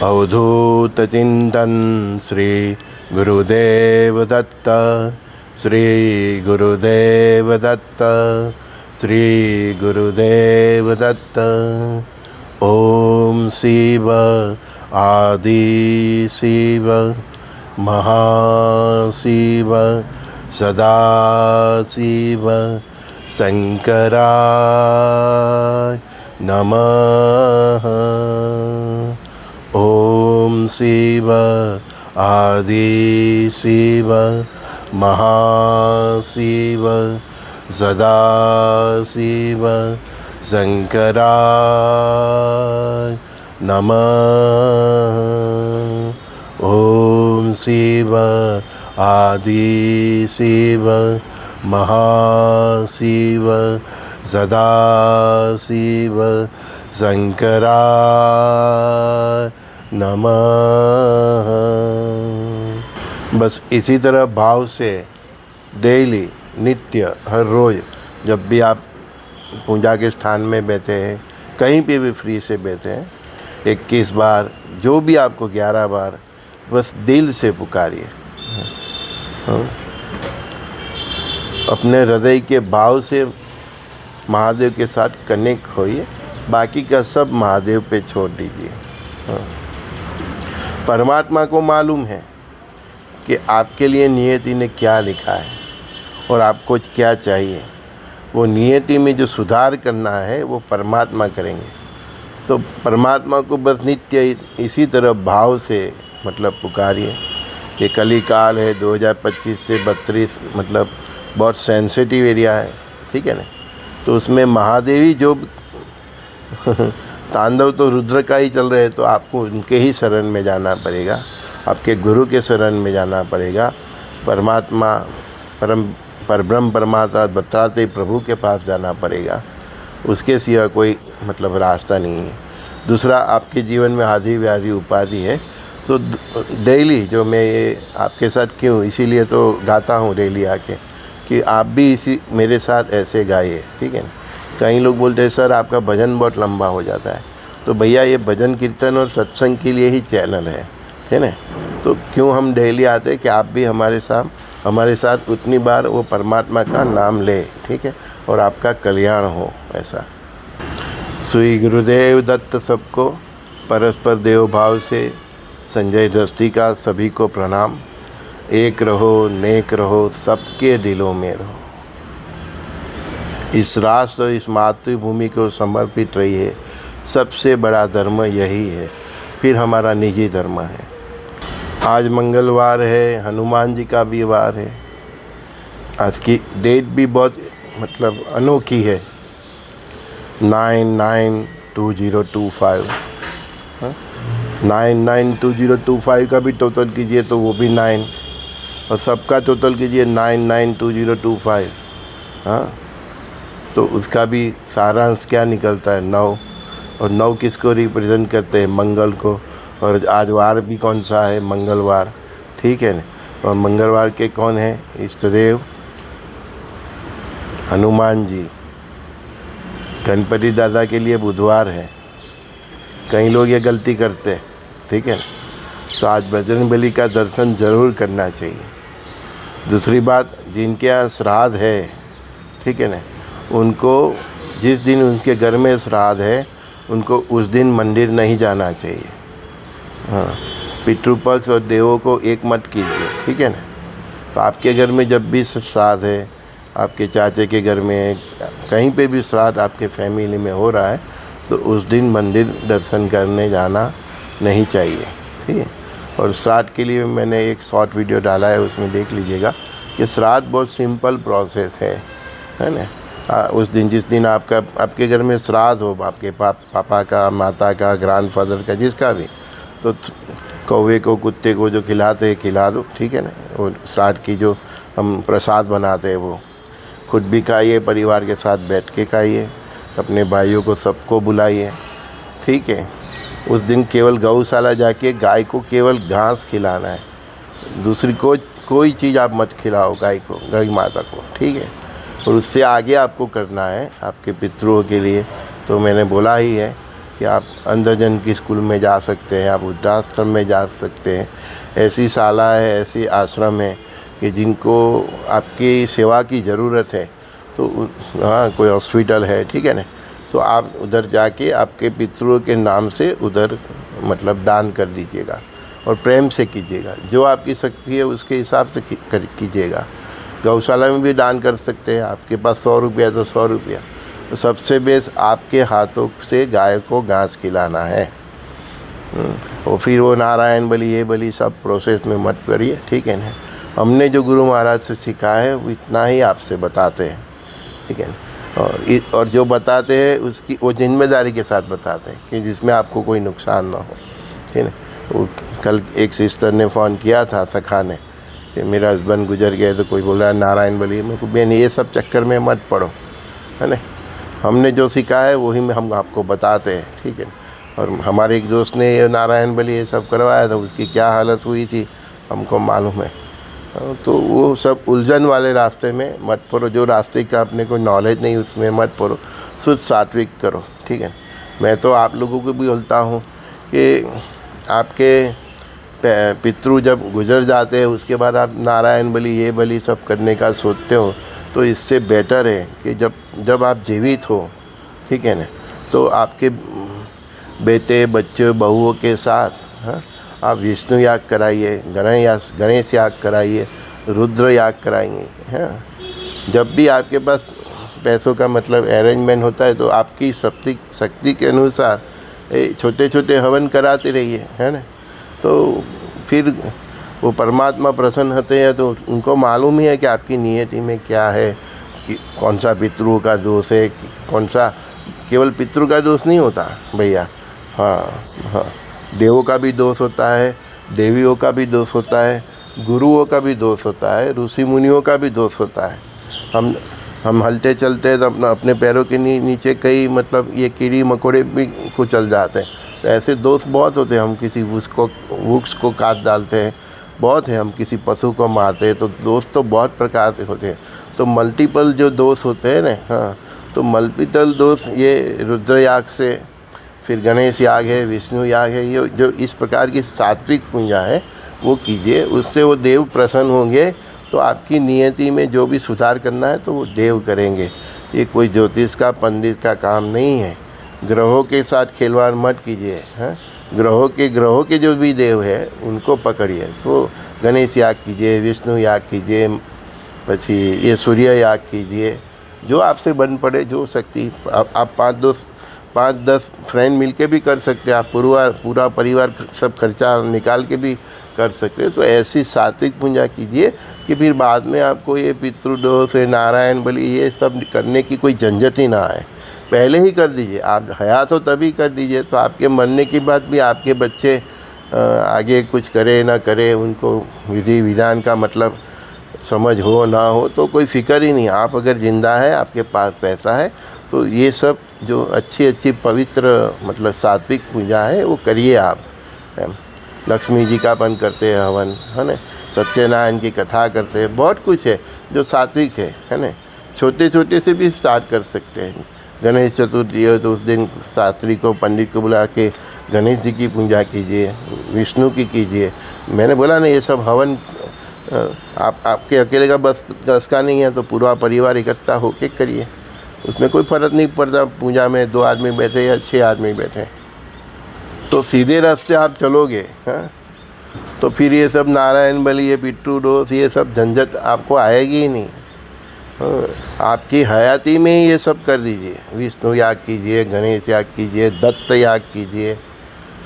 अवधूत चिंतन श्री गुरुदेव दत्त, श्री गुरुदेव दत्त, श्री गुरुदेव दत्त। ओम शिव आदि शिव महाशिव सदाशिव शंकराय नमः। ओम शिव आदि शिव महाशिव सदाशिव शंकराय नमः। ओम शिव आदि शिव महाशिव सदाशिव शंकराय नमः। बस इसी तरह भाव से डेली नित्य हर रोज़ जब भी आप पूजा के स्थान में बैठे हैं, कहीं पे भी फ्री से बैठे हैं, 21 बार जो भी आपको 11 बार बस दिल से पुकारिए। अपने हृदय के भाव से महादेव के साथ कनेक्ट होइए, बाकी का सब महादेव पे छोड़ दीजिए। परमात्मा को मालूम है कि आपके लिए नियति ने क्या लिखा है और आपको क्या चाहिए। वो नियति में जो सुधार करना है वो परमात्मा करेंगे। तो परमात्मा को बस नित्य इसी तरह भाव से पुकारिए। ये कली काल है 2025 से 32, बहुत सेंसिटिव एरिया है, ठीक है ना। तो उसमें महादेवी जो तांडव तो रुद्र का ही चल रहे हैं, तो आपको उनके ही शरण में जाना पड़ेगा, आपके गुरु के शरण में जाना पड़ेगा। परमात्मा परब्रह्म परमात्मा बताते प्रभु के पास जाना पड़ेगा। उसके सिवा कोई रास्ता नहीं है। दूसरा, आपके जीवन में आदि व्याधि उपाधि है, तो डेली जो मैं ये आपके साथ क्यों इसीलिए तो गाता हूँ डेली आके कि आप भी इसी मेरे साथ ऐसे गाइए, ठीक है ना। कई लोग बोलते हैं सर आपका भजन बहुत लंबा हो जाता है, तो भैया ये भजन कीर्तन और सत्संग के लिए ही चैनल है ना। तो क्यों हम डेली आते हैं कि आप भी हमारे साथ उतनी बार वो परमात्मा का नाम ले, ठीक है, और आपका कल्याण हो। ऐसा श्री गुरुदेव दत्त सबको परस्पर देव भाव से संजय दृष्टि का सभी को प्रणाम। एक रहो, नेक रहो, सबके दिलों में रहो। इस राष्ट्र और इस मातृभूमि को समर्पित रहिए। सबसे बड़ा धर्म यही है, फिर हमारा निजी धर्म है। आज मंगलवार है, हनुमान जी का भी वार है। आज की डेट भी बहुत अनोखी है, 992025। 992025 का भी टोटल कीजिए तो वो भी 9, और सबका टोटल कीजिए 992025। हाँ, तो उसका भी सारांश क्या निकलता है? 9। और 9 किसको रिप्रेजेंट करते हैं? मंगल को। और आज वार भी कौन सा है? मंगलवार, ठीक है ना। और मंगलवार के कौन है? इष्टदेव हनुमान जी। गणपति दादा के लिए बुधवार है। कई लोग ये गलती करते हैं, ठीक है ना। तो आज बजरंगबली का दर्शन ज़रूर करना चाहिए। दूसरी बात, जिनके यहाँ श्राद्ध है, ठीक है ना, उनको जिस दिन उनके घर में श्राद्ध है उनको उस दिन मंदिर नहीं जाना चाहिए। हाँ, पितृपक्ष और देवों को एक मत कीजिए, ठीक है ना। तो आपके घर में जब भी श्राद्ध है, आपके चाचे के घर में, कहीं पे भी श्राद्ध आपके फैमिली में हो रहा है, तो उस दिन मंदिर दर्शन करने जाना नहीं चाहिए, ठीक है। और श्राद्ध के लिए मैंने एक शॉर्ट वीडियो डाला है, उसमें देख लीजिएगा कि श्राद्ध बहुत सिंपल प्रोसेस है ना। उस दिन जिस दिन आपके घर में श्राद्ध हो, आपके पापा का, माता का, ग्रैंडफादर का, जिसका भी, तो कौवे को, कुत्ते को जो खिलाते हैं खिला दो, ठीक है ना। वो श्राद्ध की जो हम प्रसाद बनाते हैं वो खुद भी खाइए, परिवार के साथ बैठ के खाइए, अपने भाइयों को सबको बुलाइए, ठीक है। उस दिन केवल गौशाला जाके गाय को केवल घास खिलाना है, दूसरी कोई चीज़ आप मत खिलाओ गाय को, गाय माता को, ठीक है। और उससे आगे आपको करना है आपके पितरों के लिए, तो मैंने बोला ही है कि आप अंधजन की स्कूल में जा सकते हैं, आप वृद्धाश्रम में जा सकते हैं। ऐसी शाला है, ऐसी आश्रम है कि जिनको आपकी सेवा की ज़रूरत है, तो हाँ कोई हॉस्पिटल है, ठीक है ना, तो आप उधर जाके आपके पितरों के नाम से उधर मतलब दान कर दीजिएगा और प्रेम से कीजिएगा। जो आपकी शक्ति है उसके हिसाब से कीजिएगा। गौशाला में भी दान कर सकते हैं। आपके पास 100 रुपया तो 100 रुपया। तो सबसे बेस्ट आपके हाथों से गाय को घास खिलाना है। और फिर वो नारायण बलि ये बलि सब प्रोसेस में मत पड़िए, ठीक है ना। हमने जो गुरु महाराज से सीखा है वो इतना ही आपसे बताते हैं, ठीक है ना। और जो बताते हैं उसकी वो जिम्मेदारी के साथ बताते हैं कि जिसमें आपको कोई नुकसान ना हो, ठीक है। वो कल एक सिस्टर ने फ़ोन किया था, सखा ने, कि मेरा हस्बैंड गुजर गया, तो कोई बोल रहा है नारायण बलि। मेरे को बहन ये सब चक्कर में मत पड़ो, है ना। हमने जो सीखा है वही में हम आपको बताते हैं, ठीक है। और हमारे एक दोस्त ने ये नारायण बलि ये सब करवाया था, उसकी क्या हालत हुई थी हमको मालूम है। तो वो सब उलझन वाले रास्ते में मत पड़ो। जो रास्ते का अपने को नॉलेज नहीं उसमें मत पड़ो। शुद्ध सात्विक करो, ठीक है। मैं तो आप लोगों को भी बोलता हूँ कि आपके पितृ जब गुजर जाते हैं उसके बाद आप नारायण बलि ये बलि सब करने का सोचते हो, तो इससे बेटर है कि जब आप जीवित हो, ठीक है ना, तो आपके बेटे बच्चे बहुओं के साथ आप विष्णु याग कराइए, गणेश याग कराइए, रुद्र याग कराएंगे, हैं। जब भी आपके पास पैसों का मतलब अरेंजमेंट होता है तो आपकी शक्ति के अनुसार छोटे छोटे हवन कराते रहिए, है ना। तो फिर वो परमात्मा प्रसन्न होते हैं, तो उनको मालूम ही है कि आपकी नियति में क्या है, कि कौन सा पितरों का दोष है, कौन सा। केवल पितरों का दोष नहीं होता भैया, हाँ, देवों का भी दोष होता है, देवियों का भी दोष होता है, गुरुओं का भी दोष होता है, ऋषि मुनियों का भी दोष होता है। हम हलते चलते तो अपने पैरों के नीचे कई मतलब ये कीड़ी मकोड़े भी कुचल जाते हैं। तो ऐसे दोष बहुत होते हैं। हम किसी वृक्ष को काट डालते हैं, बहुत है। हम किसी पशु को मारते हैं, तो दोष तो बहुत प्रकार के होते हैं। तो मल्टीपल जो दोष होते हैं ना, हाँ, तो मल्टीपल दोष ये रुद्र याग से, फिर गणेश याग है, विष्णु याग है, ये जो इस प्रकार की सात्विक पूजा है वो कीजिए। उससे वो देव प्रसन्न होंगे। तो आपकी नियति में जो भी सुधार करना है तो वो देव करेंगे। ये कोई ज्योतिष का पंडित का काम नहीं है। ग्रहों के साथ खिलवाड़ मत कीजिए, हैं। ग्रहों के जो भी देव है उनको पकड़िए। तो गणेश याग कीजिए, विष्णु याग कीजिए, पछी ये सूर्य याग कीजिए, जो आपसे बन पड़े, जो शक्ति। आप 5-10 फ्रेंड मिलके भी कर सकते हैं। आप पूरा परिवार सब खर्चा निकाल के भी कर सकते हैं। तो ऐसी सात्विक पूजा कीजिए कि फिर बाद में आपको ये पितृदोष है, नारायण बलि ये सब करने की कोई झंझट ही ना आए। पहले ही कर दीजिए। आप हयात हो तभी कर दीजिए, तो आपके मरने के बाद भी आपके बच्चे आगे कुछ करे ना करे, उनको विधि विधान का मतलब समझ हो ना हो तो कोई फ़िक्र ही नहीं। आप अगर ज़िंदा है, आपके पास पैसा है, तो ये सब जो अच्छी पवित्र मतलब सात्विक पूजा है वो करिए आप। लक्ष्मी जी का अपन करते हैं हवन, है ना। सत्यनारायण की कथा करते हैं। बहुत कुछ है जो सात्विक है ना। छोटे छोटे से भी स्टार्ट कर सकते हैं। गणेश चतुर्थी है तो उस दिन शास्त्री को, पंडित को बुला के गणेश जी की पूजा कीजिए, विष्णु की कीजिए। मैंने बोला ना, ये सब हवन आपके अकेले का बस का नहीं है, तो पूरा परिवार इकट्ठा होके करिए। उसमें कोई फ़र्क नहीं पड़ता पूजा में 2 आदमी बैठे या 6 आदमी बैठे। तो सीधे रास्ते आप चलोगे, हाँ, तो फिर ये सब नारायण बलि, ये पिट्ठू दोष, ये सब झंझट आपको आएगी ही नहीं। हाँ, आपकी हयाती में ही ये सब कर दीजिए। विष्णु याग कीजिए, गणेश याग कीजिए, दत्त याग कीजिए,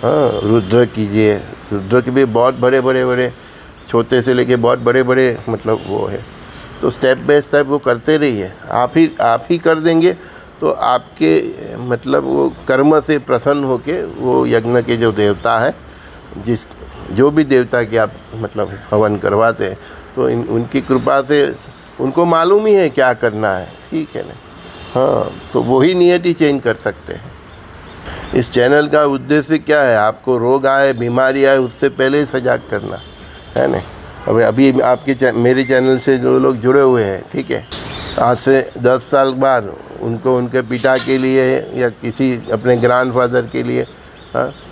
हाँ, रुद्र कीजिए। रुद्र के भी बहुत बड़े छोटे से लेके बहुत बड़े मतलब वो है। तो स्टेप बाय स्टेप वो करते रहिए। आप ही कर देंगे तो आपके मतलब वो कर्म से प्रसन्न होके वो यज्ञ के जो देवता है, जो भी देवता के आप मतलब हवन करवाते हैं, तो उनकी कृपा से उनको मालूम ही है क्या करना है, ठीक है ना। हाँ, तो वही नियति चेंज कर सकते हैं। इस चैनल का उद्देश्य क्या है? आपको रोग आए, बीमारी आए, उससे पहले ही सजाग करना है ना। अभी आपके मेरे चैनल से जो लोग जुड़े हुए हैं, ठीक है, आज से 10 साल बाद उनको उनके पिता के लिए या किसी अपने ग्रैंडफादर के लिए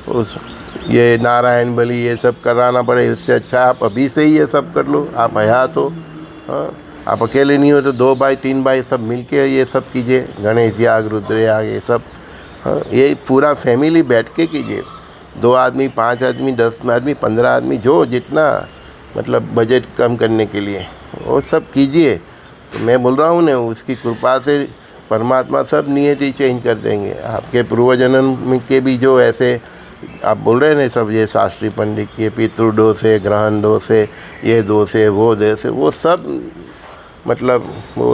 उस ये नारायण बलि ये सब कराना पड़े, इससे अच्छा आप अभी से ही ये सब कर लो। आप हयात हो, आप अकेले नहीं हो तो 2 भाई 3 भाई सब मिलके ये सब कीजिए, गणेश याग, रुद्र याग, ये सब ये पूरा फैमिली बैठ के कीजिए। 2 आदमी, 5 आदमी, 10 आदमी, 15 आदमी, जो जितना मतलब बजट कम करने के लिए वो सब कीजिए। तो मैं बोल रहा हूँ ना, उसकी कृपा से परमात्मा सब नियति चेंज कर देंगे। आपके पूर्वजन्म के भी जो ऐसे आप बोल रहे हैं ना सब, ये शास्त्री पंडित के पितृदोष है, ग्रहण दोष है, ये दोष है, वो दोष है, वो सब मतलब वो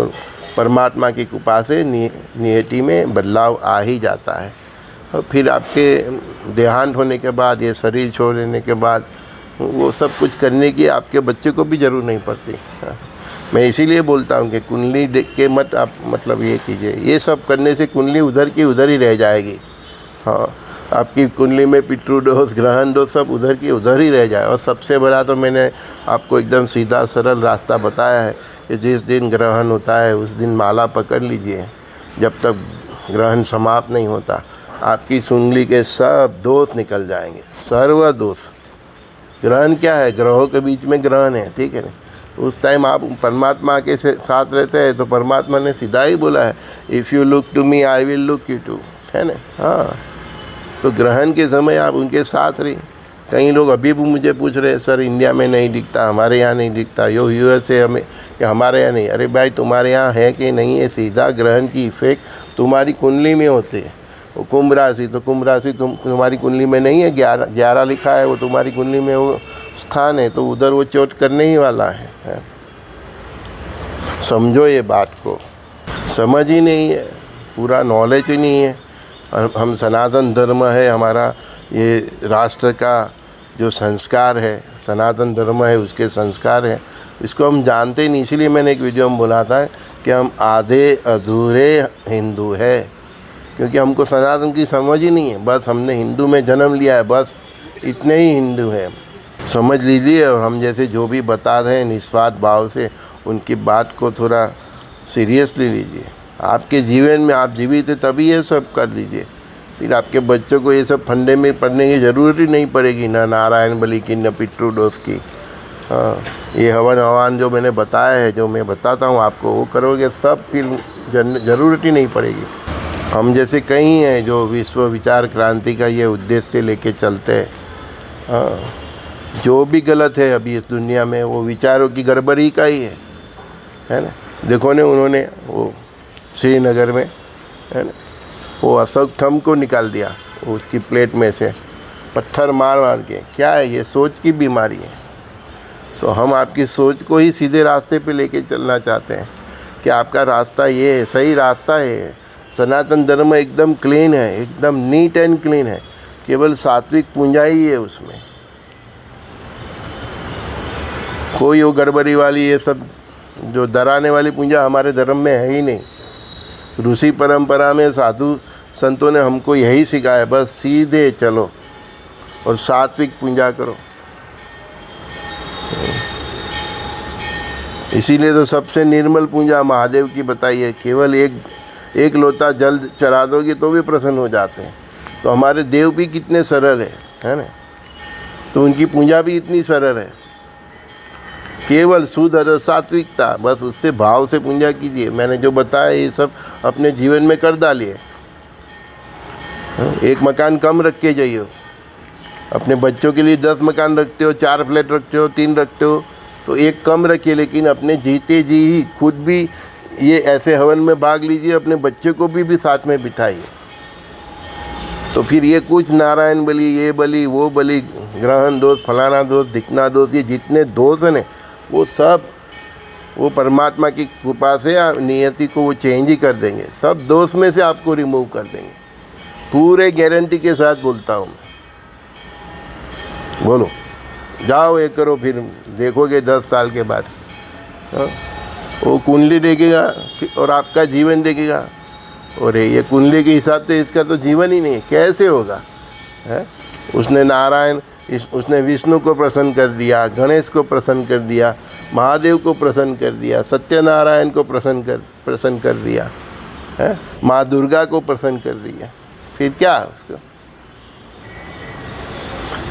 परमात्मा की कृपा से नियति में बदलाव आ ही जाता है। और फिर आपके देहांत होने के बाद, ये शरीर छोड़ देने के बाद वो सब कुछ करने की आपके बच्चे को भी ज़रूरत नहीं पड़ती। मैं इसीलिए बोलता हूँ कि कुंडली देख के मत आप मतलब ये कीजिए, ये सब करने से कुंडली उधर की उधर ही रह जाएगी। हाँ, आपकी कुंडली में पितृदोष, ग्रहण दोष सब उधर की उधर ही रह जाए। और सबसे बड़ा तो मैंने आपको एकदम सीधा सरल रास्ता बताया है कि जिस दिन ग्रहण होता है उस दिन माला पकड़ लीजिए, जब तक ग्रहण समाप्त नहीं होता आपकी कुंडली के सब दोष निकल जाएंगे, सर्व दोष। ग्रहण क्या है? ग्रहों के बीच में ग्रहण है, ठीक है ना। उस टाइम आप परमात्मा के साथ रहते हैं तो परमात्मा ने सीधा ही बोला है, if you look to me I will look you too, है ना। हाँ, तो ग्रहण के समय आप उनके साथ रहिए। कई लोग अभी भी मुझे पूछ रहे हैं, सर इंडिया में नहीं दिखता, हमारे यहाँ नहीं दिखता, यो यूएसए हमें कि हमारे यहाँ नहीं। अरे भाई, तुम्हारे यहाँ है कि नहीं है, सीधा ग्रहण की इफेक्ट तुम्हारी कुंडली में होते हैं। वो कुंभ राशि, तो कुंभ राशि तुम्हारी कुंडली में नहीं है, 11 लिखा है, वो तुम्हारी कुंडली में वो स्थान है, तो उधर वो चोट करने ही वाला है। समझो ये बात को, समझ ही नहीं है, पूरा नॉलेज ही नहीं है। हम सनातन धर्म है हमारा, ये राष्ट्र का जो संस्कार है, सनातन धर्म है उसके संस्कार है, इसको हम जानते ही नहीं। इसीलिए मैंने एक वीडियो में बोला था कि हम आधे अधूरे हिंदू है, क्योंकि हमको सनातन की समझ ही नहीं है। बस हमने हिंदू में जन्म लिया है, बस इतने ही हिंदू हैं, समझ लीजिए। और हम जैसे जो भी बता रहे हैं निस्वार्थ भाव से, उनकी बात को थोड़ा सीरियसली लीजिए। आपके जीवन में आप जीवित है तभी ये सब कर लीजिए, फिर आपके बच्चों को ये सब फंडे में पढ़ने की ज़रूरत ही नहीं पड़ेगी, ना नारायण बलि की, न पितृदोष की। हाँ, ये हवन हवान जो मैंने बताया है, जो मैं बताता हूँ आपको, वो करोगे सब, फिर ज़रूरत ही नहीं पड़ेगी। हम जैसे कई हैं जो विश्व विचार क्रांति का ये उद्देश्य लेके चलते हैं। हाँ, जो भी गलत है अभी इस दुनिया में वो विचारों की गड़बड़ी का ही है ना। देखो ने उन्होंने वो श्रीनगर में, है ना, वो अशोक थंब को निकाल दिया उसकी प्लेट में से, पत्थर मार मार के। क्या है ये? सोच की बीमारी है। तो हम आपकी सोच को ही सीधे रास्ते पे लेके चलना चाहते हैं कि आपका रास्ता ये है, सही रास्ता है। सनातन धर्म एकदम क्लीन है, एकदम नीट एंड क्लीन है, केवल सात्विक पूजा ही है उसमें। कोई वो गड़बड़ी वाली ये सब जो डराने वाली पूजा हमारे धर्म में है ही नहीं। ऋषि परंपरा में साधु संतों ने हमको यही सिखाया, बस सीधे चलो और सात्विक पूजा करो। इसीलिए तो सबसे निर्मल पूजा महादेव की बताई है। केवल एक लोटा जल चढ़ा दोगे तो भी प्रसन्न हो जाते हैं। तो हमारे देव भी कितने सरल है ना, तो उनकी पूजा भी इतनी सरल है। केवल शुद्ध और सात्विकता, बस उससे भाव से पूजा कीजिए। मैंने जो बताया ये सब अपने जीवन में कर डालिए। एक मकान कम रख के जाइए। अपने बच्चों के लिए 10 मकान रखते हो, 4 फ्लैट रखते हो, 3 रखते हो, तो एक कम रखिए, लेकिन अपने जीते जी ही खुद भी ये ऐसे हवन में भाग लीजिए, अपने बच्चे को भी साथ में बिठाइए। तो फिर ये कुछ नारायण बलि, ये बलि, वो बलि, ग्रहण दोष, फलाना दोष, दिखना दोष, ये जितने दोष हैं वो सब वो परमात्मा की कृपा से नियति को वो चेंज ही कर देंगे। सब दोष में से आपको रिमूव कर देंगे, पूरे गारंटी के साथ बोलता हूँ मैं। बोलो, जाओ ये करो, फिर देखोगे 10 साल के बाद वो कुंडली देखेगा और आपका जीवन देखेगा। और ये कुंडली के हिसाब से इसका तो जीवन ही नहीं है, कैसे होगा? है उसने नारायण, उसने विष्णु को प्रसन्न कर दिया, गणेश को प्रसन्न कर दिया, महादेव को प्रसन्न कर दिया, सत्यनारायण को प्रसन्न कर दिया। है, माँ दुर्गा को प्रसन्न कर दिया, फिर क्या उसको,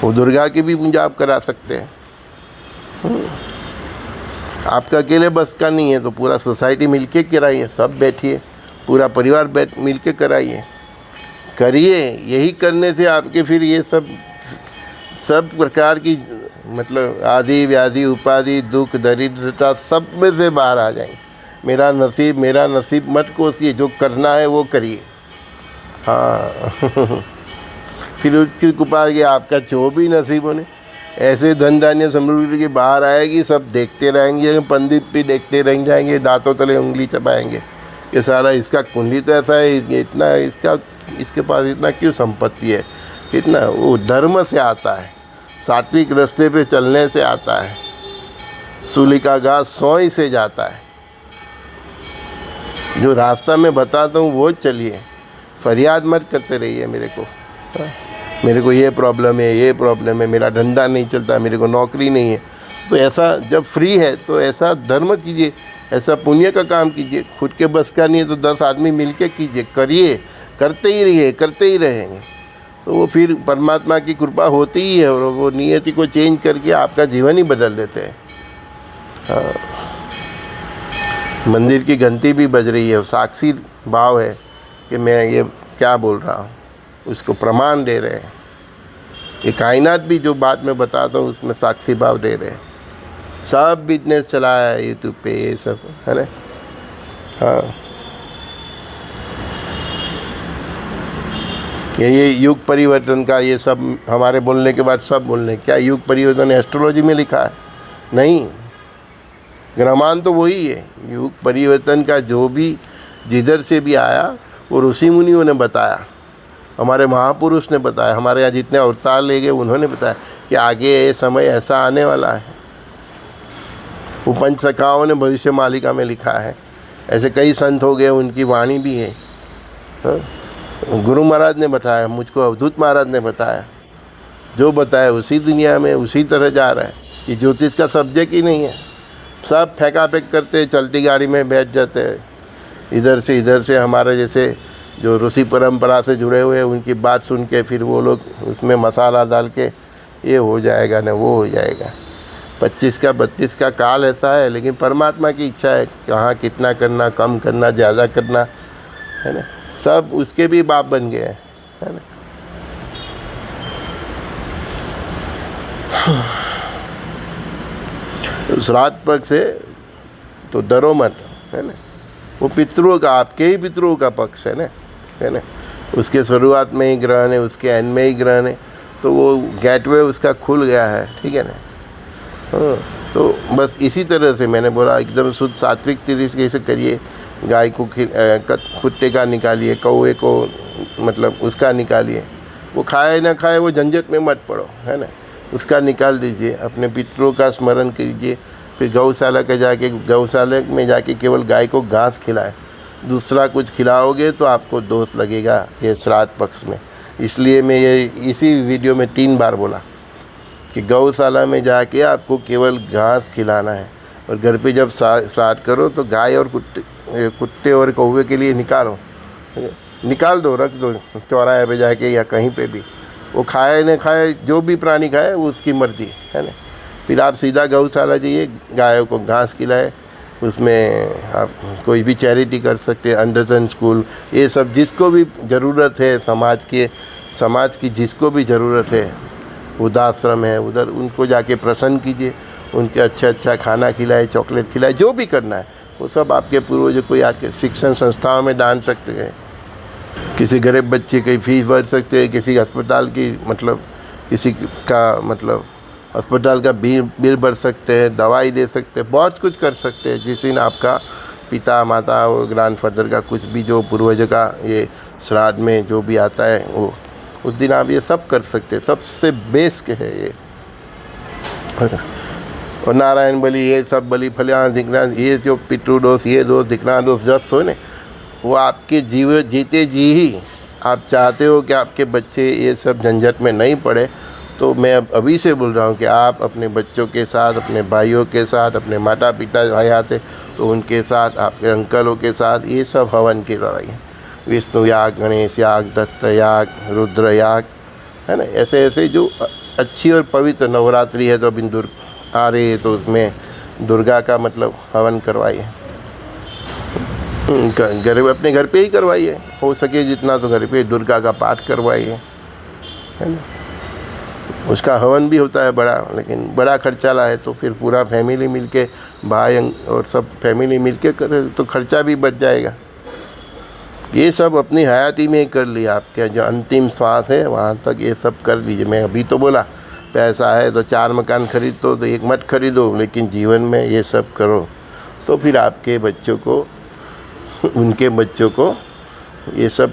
वो दुर्गा की भी पूजा आप करा सकते हैं। आपका अकेले बस का नहीं है तो पूरा सोसाइटी मिलके कराइए, सब बैठिए, पूरा परिवार बैठ मिलके कराइए, करिए। यही करने से आपके फिर ये सब प्रकार की मतलब आदि व्याधि उपाधि दुख दरिद्रता सब में से बाहर आ जाएंगे। मेरा नसीब मत कोसिए, जो करना है वो करिए। हाँ फिर उसकी कृपा के आपका जो भी नसीब होने, ऐसे धन धान्य समृद्धि के बाहर आएगी, सब देखते रहेंगे, पंडित भी देखते रह जाएंगे, दांतों तले उंगली चबाएंगे कि साला इसका कुंडली तो ऐसा है, इतना इसके पास इतना क्यों संपत्ति है, इतना। वो धर्म से आता है, सात्विक रास्ते पे चलने से आता है, सूली का घास सोई से जाता है। जो रास्ता मैं बताता हूँ वो चलिए, फरियाद मत करते रहिए मेरे को ये प्रॉब्लम है, मेरा धंधा नहीं चलता, मेरे को नौकरी नहीं है। तो ऐसा जब फ्री है तो ऐसा धर्म कीजिए, ऐसा पुण्य का काम कीजिए। खुद के बस का नहीं है तो 10 आदमी मिलके कीजिए, करिए, करते ही रहेंगे तो वो फिर परमात्मा की कृपा होती ही है, और वो नियति को चेंज करके आपका जीवन ही बदल देते हैं। हाँ। मंदिर की घंटी भी बज रही है, साक्षी भाव है कि मैं ये क्या बोल रहा हूँ, उसको प्रमाण दे रहे हैं। ये कायनात भी जो बात मैं बताता हूँ उसमें साक्षी भाव दे रहे हैं। सब बिजनेस चलाया है यूट्यूब पे, ये सब है ना। हाँ, ये युग परिवर्तन का ये सब हमारे बोलने के बाद सब बोलने, क्या युग परिवर्तन एस्ट्रोलॉजी में लिखा है? नहीं, ग्रहमान तो वही है। युग परिवर्तन का जो भी जिधर से भी आया वो ऋषि मुनियों ने बताया, हमारे महापुरुष ने बताया, हमारे यहाँ जितने अवतार ले गए उन्होंने बताया कि आगे ये समय ऐसा आने वाला है। वो पंचसखाओं ने भविष्य मालिका में लिखा है। ऐसे कई संत हो गए, उनकी वाणी भी है। हाँ? गुरु महाराज ने बताया, मुझको अवधूत महाराज ने बताया, जो बताया उसी दुनिया में उसी तरह जा रहा है। ये ज्योतिष का सब्जेक्ट ही नहीं है, सब फेंका फेंक करते, चलती गाड़ी में बैठ जाते हैं, इधर से हमारे जैसे जो ऋषि परंपरा से जुड़े हुए हैं उनकी बात सुन के फिर वो लोग उसमें मसाला डाल के ये हो जाएगा ना वो हो जाएगा। 25 का 32 का काल ऐसा है, लेकिन परमात्मा की इच्छा है कहाँ कितना करना, कम करना, ज़्यादा करना, है ना। सब उसके भी बाप बन गए हैं, है ना। श्राद्ध पक्ष से तो डरो मत, है ना। वो पितरों का, आपके ही पितरों का पक्ष है ना, है ना। उसके शुरुआत में ही ग्रहण है, उसके एंड में ही ग्रहण है, तो वो गेटवे उसका खुल गया है, ठीक है ना। हाँ, तो बस इसी तरह से मैंने बोला एकदम शुद्ध सात्विक तरीके से करिए। गाय को कुत्ते का निकालिए, कौवे को मतलब उसका निकालिए, वो खाए ना खाए वो झंझट में मत पड़ो, है ना। उसका निकाल दीजिए, अपने पितरों का स्मरण कीजिए। फिर गौशाला में जाके केवल गाय को घास खिलाए, दूसरा कुछ खिलाओगे तो आपको दोष लगेगा ये श्राद्ध पक्ष में। इसलिए मैं ये इसी वीडियो में 3 बार बोला कि गौशाला में जाके आपको केवल घास खिलाना है, और घर पे जब श्राद्ध करो तो गाय और कुत्ते और कौवे के लिए निकाल दो, रख दो चौराहे पे जाके या कहीं पे भी। वो खाए न खाए, जो भी प्राणी खाए वो उसकी मर्जी, है ना। फिर आप सीधा गौशाला जाइए, गायों को घास खिलाए, उसमें आप कोई भी चैरिटी कर सकते हैं, अंडरसन स्कूल, ये सब जिसको भी ज़रूरत है, समाज की जिसको भी ज़रूरत है, वृद्धाश्रम है उधर, उनको जाके प्रसन्न कीजिए, उनके अच्छा खाना खिलाए, चॉकलेट खिलाए, जो भी करना है वो सब आपके पूर्वज कोई आपके शिक्षण संस्थाओं में डाल सकते हैं। किसी गरीब बच्चे की फीस भर सकते हैं, किसी अस्पताल की मतलब किसी का मतलब अस्पताल का बिल भर सकते हैं, दवाई दे सकते हैं, बहुत कुछ कर सकते हैं। जिस दिन आपका पिता माता और ग्रैंडफादर का कुछ भी जो पूर्वज का ये श्राद्ध में जो भी आता है वो उस दिन आप ये सब कर सकते हैं। सबसे बेस्ट है ये। और नारायण बलि, ये सब बलि फलियान दिखना, ये जो पितृदोष, ये दोष दिखना दोष जस हो ने, वो आपके जीते जी ही आप चाहते हो कि आपके बच्चे ये सब झंझट में नहीं पड़े, तो मैं अभी से बोल रहा हूँ कि आप अपने बच्चों के साथ, अपने भाइयों के साथ, अपने माता पिता हयात है तो उनके साथ, आपके अंकलों के साथ ये सब हवन की लड़ाई है। विष्णु याग, गणेश याग, दत्त याग, रुद्र याग, है ना। ऐसे ऐसे जो अच्छी और पवित्र, नवरात्रि है तो अभी आ रही है तो उसमें दुर्गा का मतलब हवन करवाइए। घर अपने घर पे ही करवाइए, हो सके जितना तो घर पे दुर्गा का पाठ करवाइए, है ना। उसका हवन भी होता है बड़ा, लेकिन बड़ा खर्चा लाए तो फिर पूरा फैमिली मिलके, भाई और सब फैमिली मिलके करे तो खर्चा भी बच जाएगा। ये सब अपनी हयाती में कर लिया, आपके जो अंतिम श्वास है वहाँ तक ये सब कर लीजिए। मैं अभी तो बोला पैसा है तो 4 मकान खरीद तो एक मत खरीदो, लेकिन जीवन में ये सब करो तो फिर आपके बच्चों को, उनके बच्चों को ये सब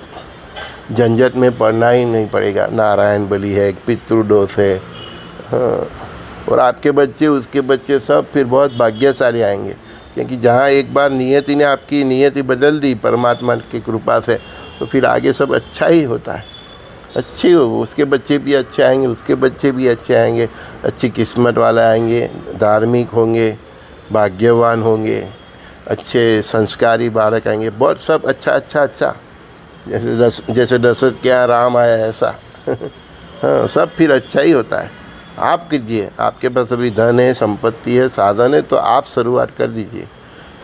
झंझट में पड़ना ही नहीं पड़ेगा। नारायण बलि है, पितृदोष है, हाँ। और आपके बच्चे, उसके बच्चे सब फिर बहुत भाग्यशाली आएंगे, क्योंकि जहाँ एक बार नियति ने आपकी नियति बदल दी परमात्मा की कृपा से, तो फिर आगे सब अच्छा ही होता है। अच्छे हो, उसके बच्चे भी अच्छे आएंगे, उसके बच्चे भी अच्छे आएंगे, अच्छी किस्मत वाले आएंगे, धार्मिक होंगे, भाग्यवान होंगे, अच्छे संस्कारी बालक आएंगे, बहुत सब अच्छा अच्छा अच्छा। जैसे दशरथ के यहाँ राम आया ऐसा हाँ, सब फिर अच्छा ही होता है। आप कीजिए, आपके पास अभी धन है, संपत्ति है, साधन है, तो आप शुरुआत कर दीजिए।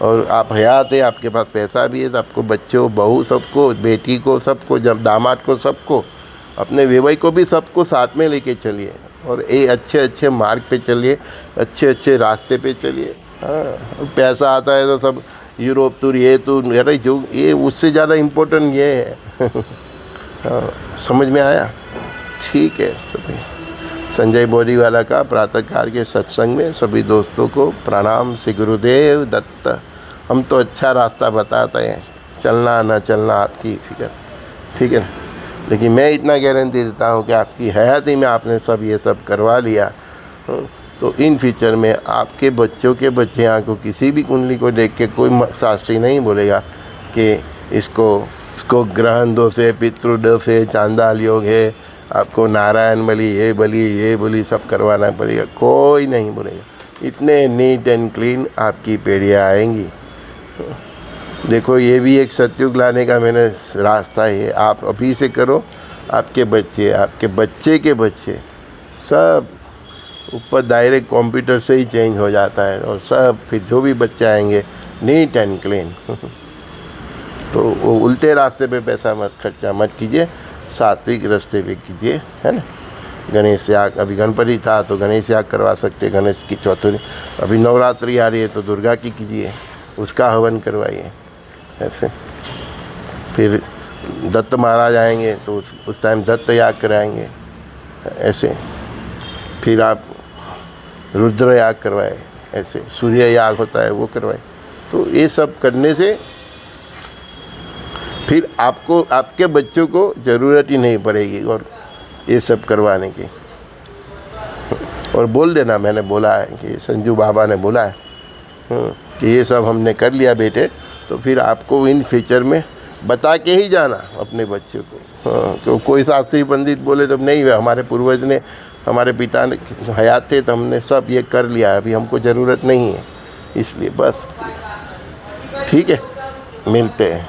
और आप हयात है, आपके पास पैसा भी है, तो आपको बच्चों, बहू, सबको, बेटी को, सबको, जब दामाद को, सबको, अपने वेवई को भी सबको साथ में लेके चलिए और एक अच्छे अच्छे मार्ग पे चलिए, अच्छे अच्छे रास्ते पे चलिए। हाँ, पैसा आता है तो सब यूरोप टूर, ये टूर, अरे जो ये उससे ज़्यादा इम्पोर्टेंट ये है हाँ, समझ में आया? ठीक है। तो भाई संजय बोरीवाला का प्रातःकाल के सत्संग में सभी दोस्तों को प्रणाम। श्री गुरुदेव दत्त। हम तो अच्छा रास्ता बताते हैं, चलना ना चलना आपकी फिक्र, ठीक है ना। लेकिन मैं इतना गारंटी देता हूँ कि आपकी हयाती में आपने सब ये सब करवा लिया तो इन फ्यूचर में आपके बच्चों के बच्चे यहाँ को किसी भी कुंडली को देख के कोई शास्त्री नहीं बोलेगा कि इसको ग्रहण दोष है, पितृदोष है, चांडाल योग है, आपको नारायण बलि, ये बलि सब करवाना पड़ेगा। कोई नहीं बोलेगा। इतने नीट एंड क्लीन आपकी पीढ़ियाँ आएंगी। देखो ये भी एक सतयुग लाने का मैंने रास्ता है। आप अभी से करो, आपके बच्चे, आपके बच्चे के बच्चे सब ऊपर डायरेक्ट कंप्यूटर से ही चेंज हो जाता है और सब फिर जो भी बच्चे आएंगे नीट एंड क्लीन तो वो उल्टे रास्ते पे पैसा मत खर्चा मत कीजिए, सात्विक रास्ते पे कीजिए, है ना। गणेश याग, अभी गणपति था तो गणेश याग करवा सकते, गणेश की चौथी। अभी नवरात्रि आ रही है तो दुर्गा की कीजिए, उसका हवन करवाइए ऐसे। फिर दत्त महाराज आएंगे तो उस टाइम दत्त याग कराएंगे ऐसे। फिर आप रुद्र याग करवाए ऐसे, सूर्य याग होता है वो करवाए। तो ये सब करने से फिर आपको, आपके बच्चों को ज़रूरत ही नहीं पड़ेगी और ये सब करवाने की। और बोल देना मैंने बोला है कि संजू बाबा ने बोला है कि ये सब हमने कर लिया बेटे, तो फिर आपको इन फ्यूचर में बता के ही जाना अपने बच्चों को। तो कोई शास्त्री पंडित बोले तो नहीं, हमारे पूर्वज ने, हमारे पिता ने हयात थे तो हमने सब ये कर लिया, अभी हमको ज़रूरत नहीं है, इसलिए बस। ठीक है, मिलते हैं।